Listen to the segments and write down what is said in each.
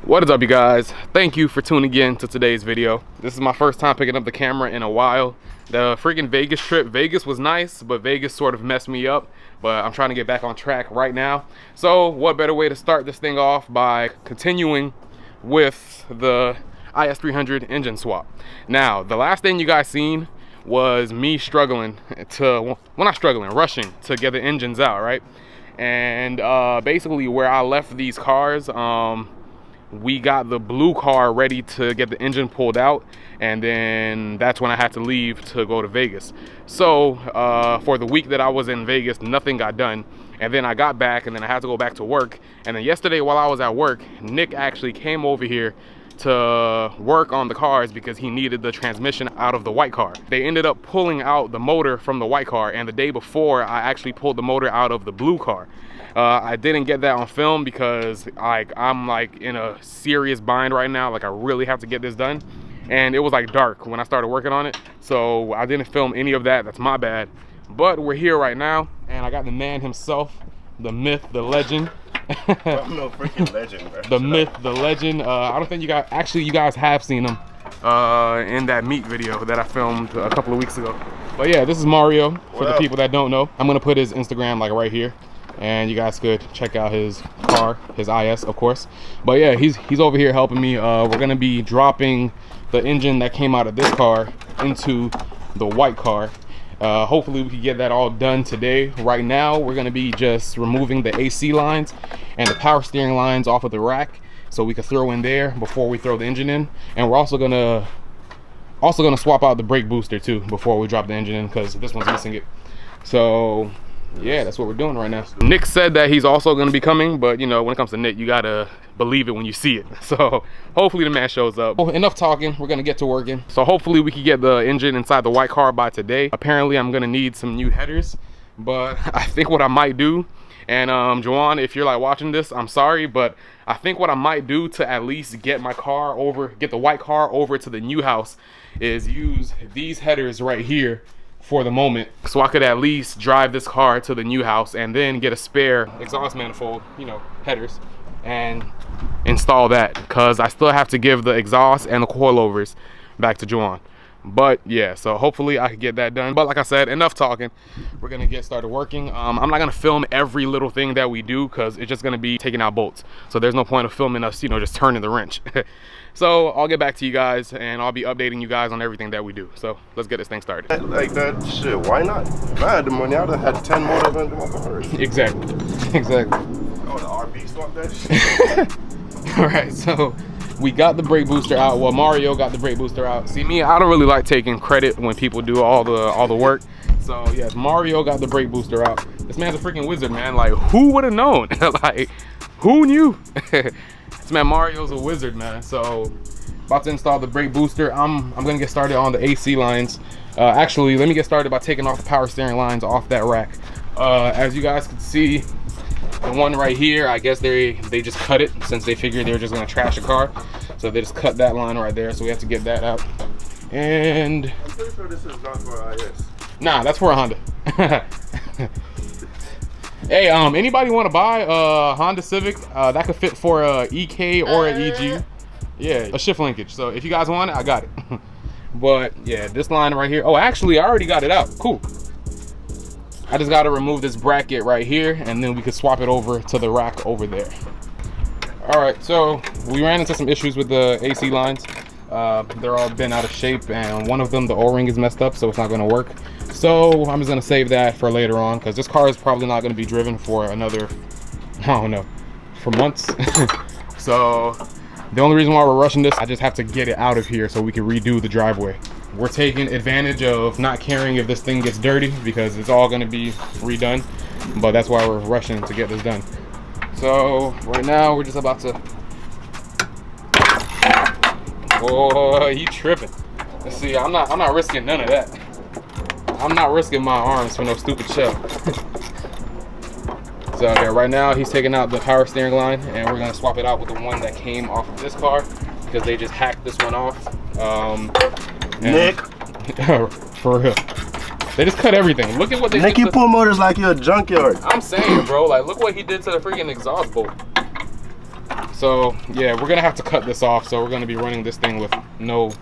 What is up, you guys? Thank you for tuning in to today's video. This is my first time picking up the camera in a while. The freaking Vegas trip, Vegas was nice, but Vegas sort of messed me up. But I'm trying to get back on track right now. So what better way to start this thing off by continuing with the IS300 engine swap. Now, the last thing you guys seen was me struggling to, well, not struggling, rushing to get the engines out, right? And basically where I left these cars, we got the blue car ready to get the engine pulled out, and then that's when I had to leave to go to Vegas. So for the week that I was in Vegas, nothing got done, and then I got back, and then I had to go back to work. And then yesterday while I was at work, Nick actually came over here to work on the cars because he needed the transmission out of the white car. They ended up pulling out the motor from the white car, and the day before I actually pulled the motor out of the blue car. I didn't get that on film because I'm like in a serious bind right now. Like, I really have to get this done, and it was like dark when I started working on it, so I didn't film any of that. That's my bad. But we're here right now, and I got the man himself, the myth, the legend. I'm no freaking legend, bro. The myth, the legend. I don't think you guys, actually you guys have seen him in that meat video that I filmed a couple of weeks ago. But yeah, this is Mario, for the people that don't know. I'm gonna put his Instagram like right here, and you guys could check out his car, his IS, of course. But yeah, he's over here helping me. We're gonna be dropping the engine that came out of this car into the white car. Hopefully we can get that all done today. Right now we're going to be just removing the AC lines and the power steering lines off of the rack, so we can throw in there before we throw the engine in. And we're also gonna swap out the brake booster too before we drop the engine in, because this one's missing it. So yeah, that's what we're doing right now. Nick said that he's also going to be coming, but you know, when it comes to Nick, you gotta believe it when you see it. So hopefully the man shows up. Well, enough talking, we're gonna get to working. So hopefully we can get the engine inside the white car by today. Apparently I'm gonna need some new headers, but I think what I might do, and Joanne, if you're like watching this, I'm sorry, but I think what I might do to at least get my car over, get the white car over to the new house, is use these headers right here for the moment, so I could at least drive this car to the new house and then get a spare exhaust manifold, you know, headers, and install that, because I still have to give the exhaust and the coilovers back to Joanne. But yeah, so hopefully I can get that done. But like I said, enough talking, we're gonna get started working. I'm not gonna film every little thing that we do, because it's just gonna be taking out bolts, so there's no point of filming us, you know, just turning the wrench. So I'll get back to you guys, and I'll be updating you guys on everything that we do. So let's get this thing started. Like that shit, why not? If I had the money, I would have had 10 motors under my cars. Exactly. Oh, the RB swap that shit. All right, so we got the brake booster out. Well, Mario got the brake booster out. See, me, I don't really like taking credit when people do all the work. So yes, Mario got the brake booster out. This man's a freaking wizard, man. Like, who would have known? Like, who knew? This man Mario's a wizard, man. So about to install the brake booster. I'm gonna get started on the AC lines. Actually, let me get started by taking off the power steering lines off that rack. As you guys can see, the one right here, I guess they just cut it, since they figured they were just gonna trash a car. So they just cut that line right there, so we have to get that out. And I'm pretty sure this is not for IS. Nah, that's for a Honda. Hey, anybody want to buy a Honda Civic that could fit for a EK or an EG? Yeah, a shift linkage. So if you guys want it, I got it. But yeah, this line right here. Oh, actually, I already got it out. Cool. I just got to remove this bracket right here, and then we could swap it over to the rack over there. All right, so we ran into some issues with the AC lines. They're all bent out of shape, and one of them, the O-ring, is messed up, so it's not going to work. So I'm just going to save that for later on, because this car is probably not going to be driven for another, I don't know, for months. So the only reason why we're rushing this, I just have to get it out of here so we can redo the driveway. We're taking advantage of not caring if this thing gets dirty, because it's all going to be redone, but that's why we're rushing to get this done. So right now we're just about to, oh, he tripping. Let's see, I'm not risking none of that. I'm not risking my arms for no stupid shell. So okay, right now he's taking out the power steering line, and we're gonna swap it out with the one that came off of this car, because they just hacked this one off. Nick. For real. They just cut everything. Look at what they did. Nick, you pull motors like you're a junkyard. I'm saying, bro, like, look what he did to the freaking exhaust bolt. So yeah, we're gonna have to cut this off. So we're gonna be running this thing with no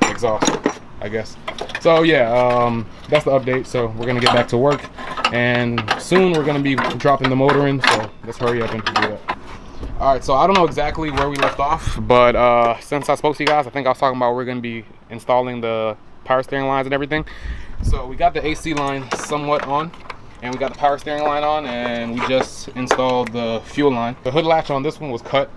exhaust, I guess. So yeah, that's the update. So we're gonna get back to work, and soon we're gonna be dropping the motor in. So let's hurry up and do that. All right, so I don't know exactly where we left off, but since I spoke to you guys, I think I was talking about we're gonna be installing the power steering lines and everything. So we got the AC line somewhat on, and we got the power steering line on, and we just installed the fuel line. The hood latch on this one was cut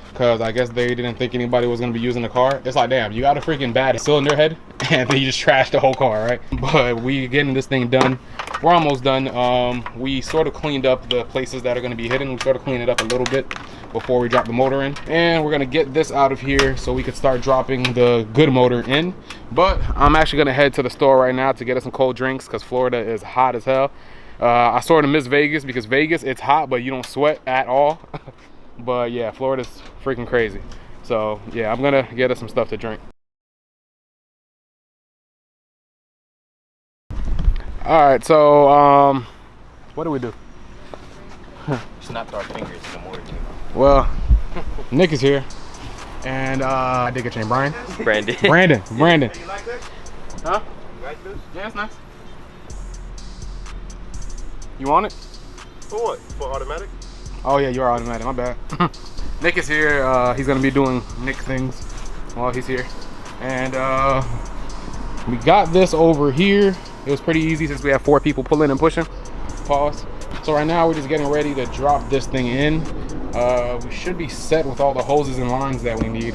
because I guess they didn't think anybody was gonna be using the car. It's like, damn, you got a freaking bad cylinder head and then you just trashed the whole car, right? But we getting this thing done. We're almost done. We sort of cleaned up the places that are gonna be hidden. We sort of cleaned it up a little bit before we drop the motor in. And we're gonna get this out of here so we could start dropping the good motor in. But I'm actually gonna head to the store right now to get us some cold drinks because Florida is hot as hell. I sort of miss Vegas because Vegas, it's hot, but you don't sweat at all. But yeah, Florida's freaking crazy. So yeah, I'm gonna get us some stuff to drink. All right, so what do we do? Snapped our fingers in the morning. Well, Nick is here, and I did get your name, Brian. Brandon. Brandon. You like this? Huh? You like this? Yeah, it's nice. You want it? For what? For automatic? Oh yeah, you're automatic, my bad. Nick is here. He's gonna be doing Nick things while he's here. And we got this over here. It was pretty easy since we have 4 people pulling and pushing. Pause. So right now we're just getting ready to drop this thing in. We should be set with all the hoses and lines that we need.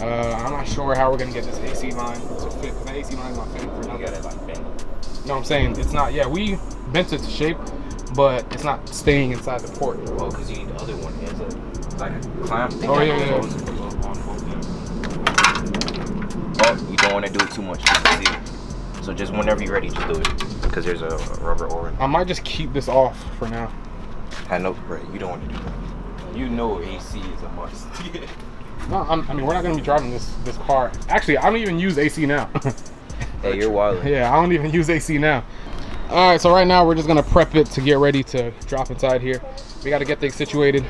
I'm not sure how we're gonna get this AC line to fit, because the AC line's not fitting for nothing. You got it like bent. No, I'm saying it's not. Yeah, we bent it to shape, but it's not staying inside the port. Well, because you need the other one. It's like a clamp thing. Oh, yeah, that yeah. goes on both of them. But you don't want to do it too much. Just to see. So just whenever you're ready, just do it. Because there's a rubber or. I might just keep this off for now. I know, right? You don't want to do that. You know AC is a must. No, I mean, we're not gonna be driving this car. Actually, I don't even use AC now. Hey, you're wild. Yeah, I don't even use AC now. All right, so right now we're just gonna prep it to get ready to drop inside here. We got to get things situated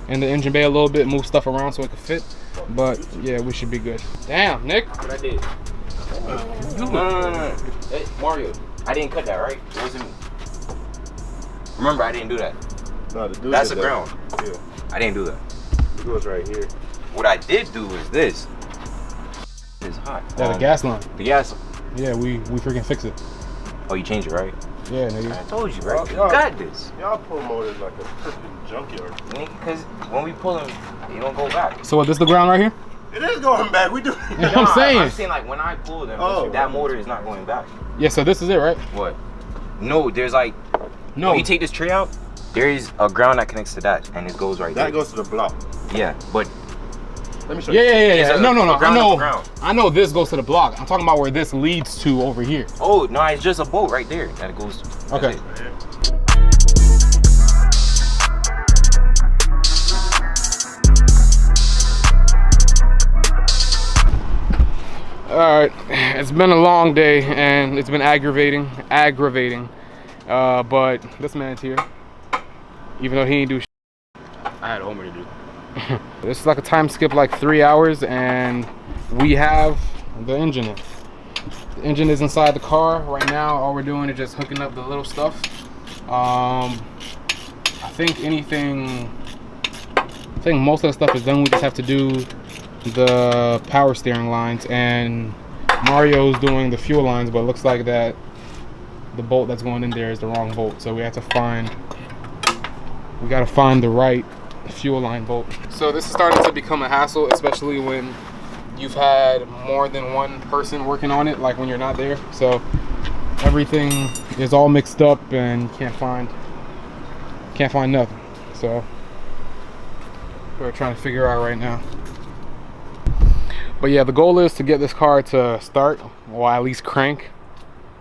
in the engine bay a little bit, move stuff around so it can fit. But yeah, we should be good. Damn, Nick. What I did? No. Hey, Mario, I didn't cut that, right? It wasn't me. Remember, I didn't do that. No, the dude That's did the that. ground. Yeah. I didn't do that. It goes right here. What I did do is this. It's hot. Yeah, the gas line. The gas. Yeah, we freaking fix it. Oh, you changed it, right? Yeah, nigga. I told you, right? You Y'all- got this. Y'all pull motors like a freaking junkyard. Because when we pull them, they don't go back. So what? This the ground right here? It is going back. We do. Yeah, I'm saying. I'm saying like when I pull them, Oh. that motor is not going back. Yeah. So this is it, right? What? No, there's like No. when you take this tray out, there is a ground that connects to that, and it goes right That there. goes to the block. Yeah, but Let me show Yeah, you. yeah. It's a- No. a I ground is a know. ground. I know this goes to the block. I'm talking about where this leads to over here. oh no, it's just a bolt right there that it goes. To. Okay. That's it. All right, it's been a long day and it's been aggravating. But this man's here, even though he ain't do shit. I had homework to do. This is like a time skip, like 3 hours, and we have the engine in. The engine is inside the car right now. All we're doing is just hooking up the little stuff. I think most of the stuff is done. We just have to do the power steering lines, and Mario's doing the fuel lines, but it looks like that the bolt that's going in there is the wrong bolt, so we gotta find the right fuel line bolt. So this is starting to become a hassle, especially when you've had more than one person working on it, like when you're not there. So everything is all mixed up and can't find nothing. So we're trying to figure out right now. But yeah, the goal is to get this car to start, or at least crank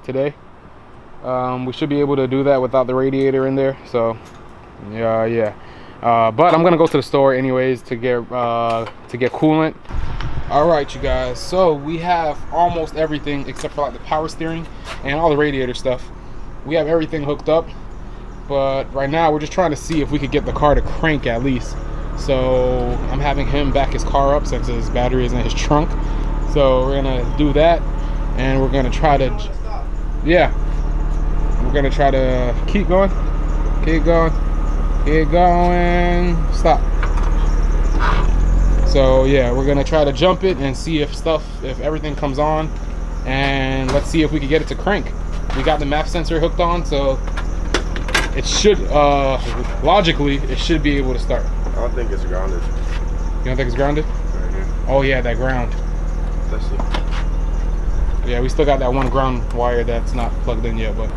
today. We should be able to do that without the radiator in there. So yeah. But I'm gonna go to the store anyways to get coolant. All right, you guys. So we have almost everything except for like the power steering and all the radiator stuff. We have everything hooked up, but right now we're just trying to see if we could get the car to crank at least. So I'm having him back his car up since his battery is in his trunk. So we're gonna do that, and we're gonna try to, yeah, we're gonna try to keep going, keep going, keep going, stop. So yeah, we're gonna try to jump it and see if everything comes on, and let's see if we can get it to crank. We got the map sensor hooked on, so it should, logically, it should be able to start. I don't think it's grounded. You don't think it's grounded? Right here. Oh yeah, that ground. Let's see. Yeah, we still got that one ground wire that's not plugged in yet, but.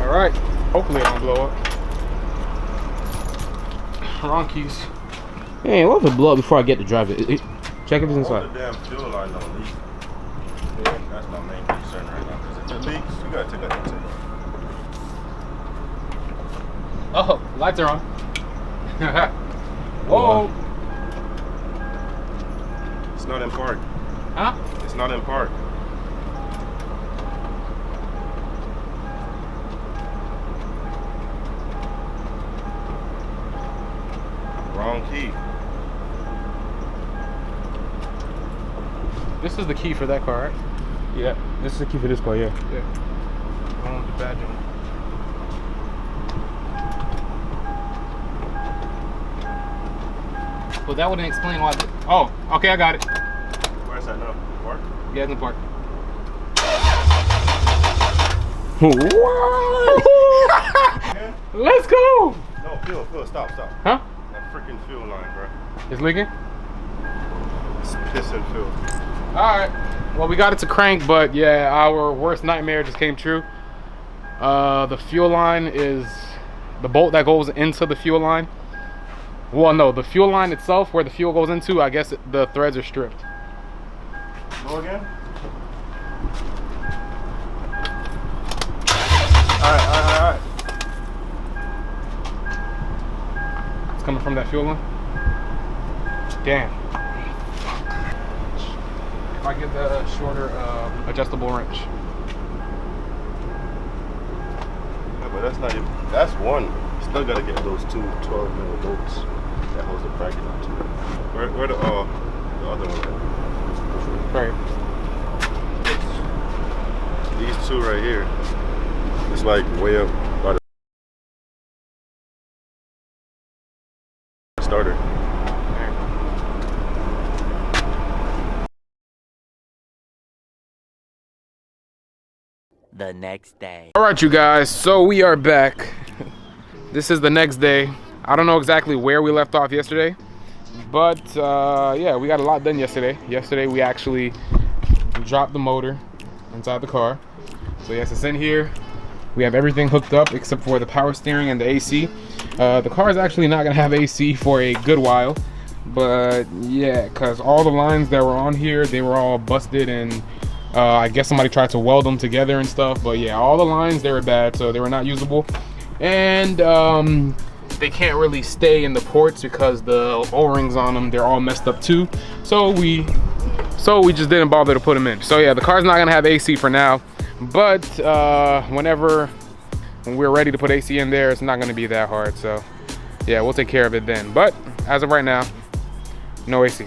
All right, hopefully it don't blow up. Wrong keys. Hey, what if it blow up before I get to drive it? Check if it's inside. The damn fuel line don't leak. Yeah, that's my main concern right now. Because if it leaks, you gotta take that into. Oh, lights are on. Whoa. It's not in park. Huh? It's not in park. Wrong key. This is the key for that car, right? Yeah, this is the key for this car, yeah. Yeah. One with the badge on. Well, that wouldn't explain why. Oh, okay, I got it. Where's that now? Park? Yeah, it's in the park. Let's go. No, fuel, stop. Huh? That freaking fuel line, bro. It's leaking? It's pissing fuel. Alright. Well, we got it to crank, but yeah, our worst nightmare just came true. The fuel line is the bolt that goes into the fuel line. Well, no, the fuel line itself, where the fuel goes into, I guess the threads are stripped. Go again? Alright. It's coming from that fuel line. Damn. If I get the shorter adjustable wrench. Yeah, but that's not even, that's one. Still gotta get those two 12mm bolts that holds the bracket on to it. Where the other one Right. at? These two right here. It's like way up by the starter. The next day. All right, you guys, so we are back. This is the next day. I don't know exactly where we left off yesterday, but yeah, we got a lot done yesterday. Yesterday we actually dropped the motor inside the car. So yes, it's in here. We have everything hooked up except for the power steering and the AC. The car is actually not gonna have AC for a good while, but yeah, because all the lines that were on here, they were all busted, and I guess somebody tried to weld them together and stuff. But yeah, all the lines, they were bad, so they were not usable. And they can't really stay in the ports because the O-rings on them, they're all messed up too. So we just didn't bother to put them in. So yeah, the car's not gonna have AC for now, but whenever we're ready to put AC in there, it's not gonna be that hard. So yeah, we'll take care of it then. But as of right now, no AC.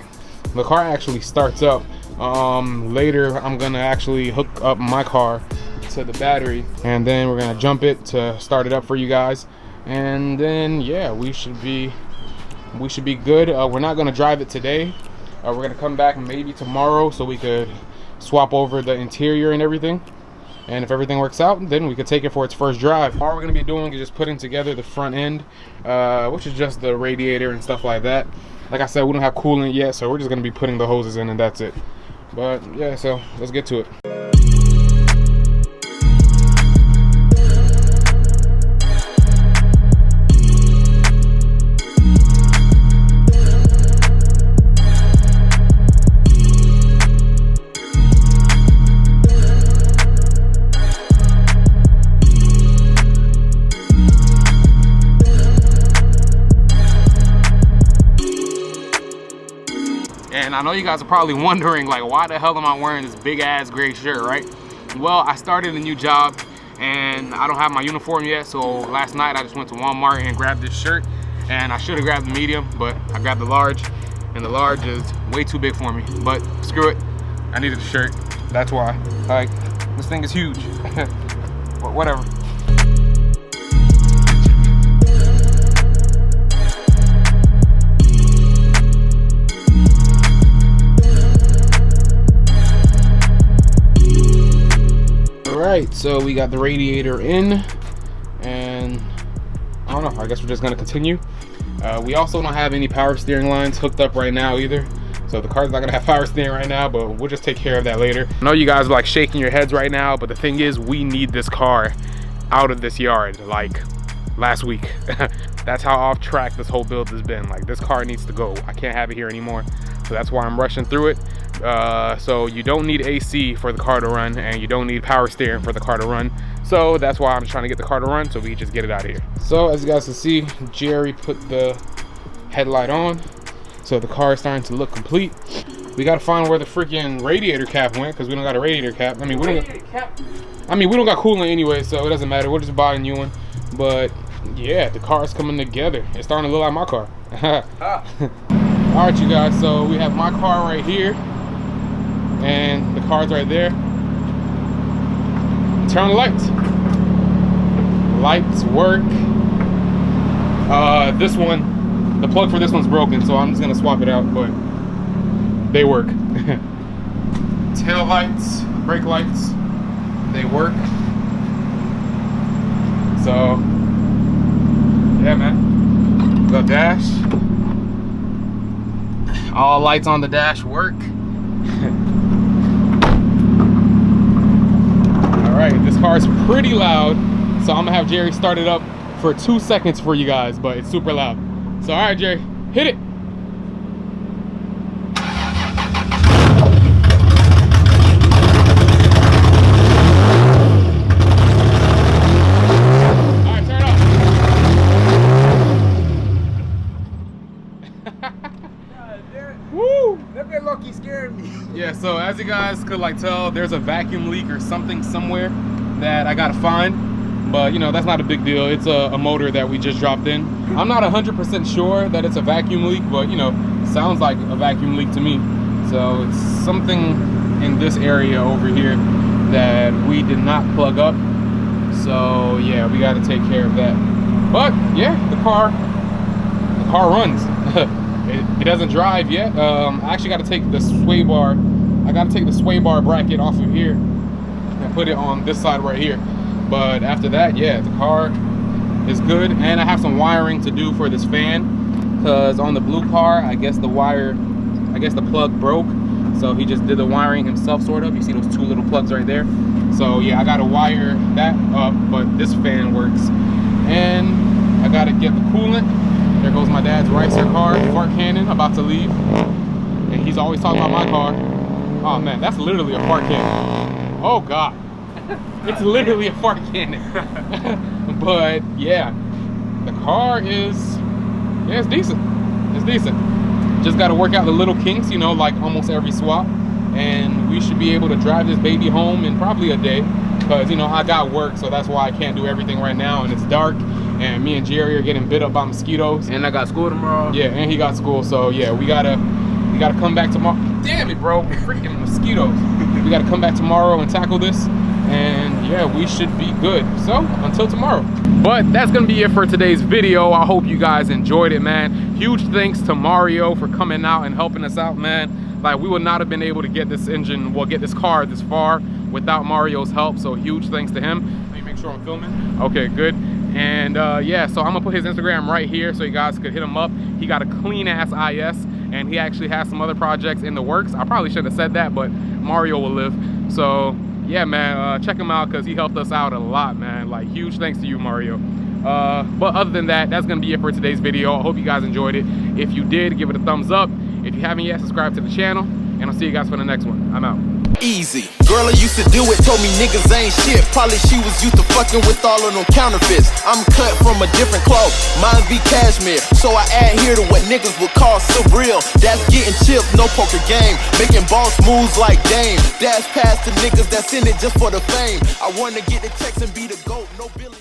The car actually starts up. Later I'm gonna actually hook up my car to the battery, and then we're gonna jump it to start it up for you guys, and then yeah, we should be good. We're not gonna drive it today. We're gonna come back maybe tomorrow so we could swap over the interior and everything, and if everything works out, then we could take it for its first drive. All we're gonna be doing is just putting together the front end, which is just the radiator and stuff like that. Like I said, we don't have coolant yet, so we're just gonna be putting the hoses in, and that's it. But yeah, so let's get to it. And I know you guys are probably wondering, like, why the hell am I wearing this big ass gray shirt, right? Well, I started a new job and I don't have my uniform yet, so last night I just went to Walmart and grabbed this shirt, and I should have grabbed the medium, but I grabbed the large, and the large is way too big for me, but screw it, I needed a shirt, that's why. Like, this thing is huge, but whatever. Alright, so we got the radiator in, and I don't know, I guess we're just gonna continue. We also don't have any power steering lines hooked up right now either, so the car's not gonna have power steering right now, but we'll just take care of that later. I know you guys are like shaking your heads right now, but the thing is, we need this car out of this yard like last week. That's how off track this whole build has been. Like, this car needs to go. I can't have it here anymore, so that's why I'm rushing through it. So you don't need AC for the car to run, and you don't need power steering for the car to run, so that's why I'm just trying to get the car to run so we can just get it out of here. So as you guys can see, Jerry put the headlight on, so the car is starting to look complete. We got to find where the freaking radiator cap went, because we don't got a radiator cap. I mean, we don't got coolant anyway, so it doesn't matter. We'll just buy a new one. But yeah, the car is coming together. It's starting to look like my car. All right, you guys, so we have my car right here, and the car's right there. Turn the lights. Lights work. This one, the plug for this one's broken, so I'm just gonna swap it out, but they work. Tail lights, brake lights, they work. So yeah, man. The dash, all lights on the dash work. All right, this car is pretty loud, so I'm gonna have Jerry start it up for 2 seconds for you guys, but it's super loud. So all right, Jerry, hit it. Yeah, so as you guys could like tell, there's a vacuum leak or something somewhere that I gotta find, but you know, that's not a big deal. It's a motor that we just dropped in. I'm not 100% sure that it's a vacuum leak, but you know, sounds like a vacuum leak to me. So it's something in this area over here that we did not plug up. So yeah, we gotta take care of that. But yeah, the car runs. It doesn't drive yet. I actually got to take the sway bar. I got to take the sway bar bracket off of here and put it on this side right here. But after that, yeah, the car is good. And I have some wiring to do for this fan, because on the blue car, I guess the plug broke. So he just did the wiring himself, sort of. You see those two little plugs right there. So yeah, I got to wire that up, but this fan works. And I got to get the coolant. There goes my dad's Ricer car, fart cannon, about to leave. And he's always talking about my car. Oh man, that's literally a fart cannon. Oh God. It's literally a fart cannon. But yeah, the car is, yeah, it's decent. It's decent. Just got to work out the little kinks, you know, like almost every swap. And we should be able to drive this baby home in probably a day. Because, you know, I got work, so that's why I can't do everything right now. And it's dark. And me and Jerry are getting bit up by mosquitoes. And I got school tomorrow. Yeah, and he got school, so yeah, we gotta come back tomorrow. Damn it, bro, freaking mosquitoes. We gotta come back tomorrow and tackle this, and yeah, we should be good. So until tomorrow. But that's gonna be it for today's video. I hope you guys enjoyed it, man. Huge thanks to Mario for coming out and helping us out, man. Like, we would not have been able to get this engine, well, get this car this far without Mario's help, so huge thanks to him. Let me make sure I'm filming. Okay, good. And yeah, so I'm gonna put his Instagram right here so you guys could hit him up. He got a clean ass IS, and he actually has some other projects in the works. I probably shouldn't have said that, but Mario will live. So yeah, man, check him out, because he helped us out a lot, man. Like, huge thanks to you, Mario. But other than that, that's gonna be it for today's video. I hope you guys enjoyed it. If you did, give it a thumbs up. If you haven't yet, subscribe to the channel, and I'll see you guys for the next one. I'm out. Easy. Girl I used to do it, told me niggas ain't shit. Probably she was used to fucking with all of them counterfeits. I'm cut from a different cloth, mine be cashmere. So I adhere to what niggas would call surreal. That's getting chips, no poker game. Making boss moves like Dame. Dash past the niggas that's in it just for the fame. I wanna get the checks and be the GOAT, no Billy.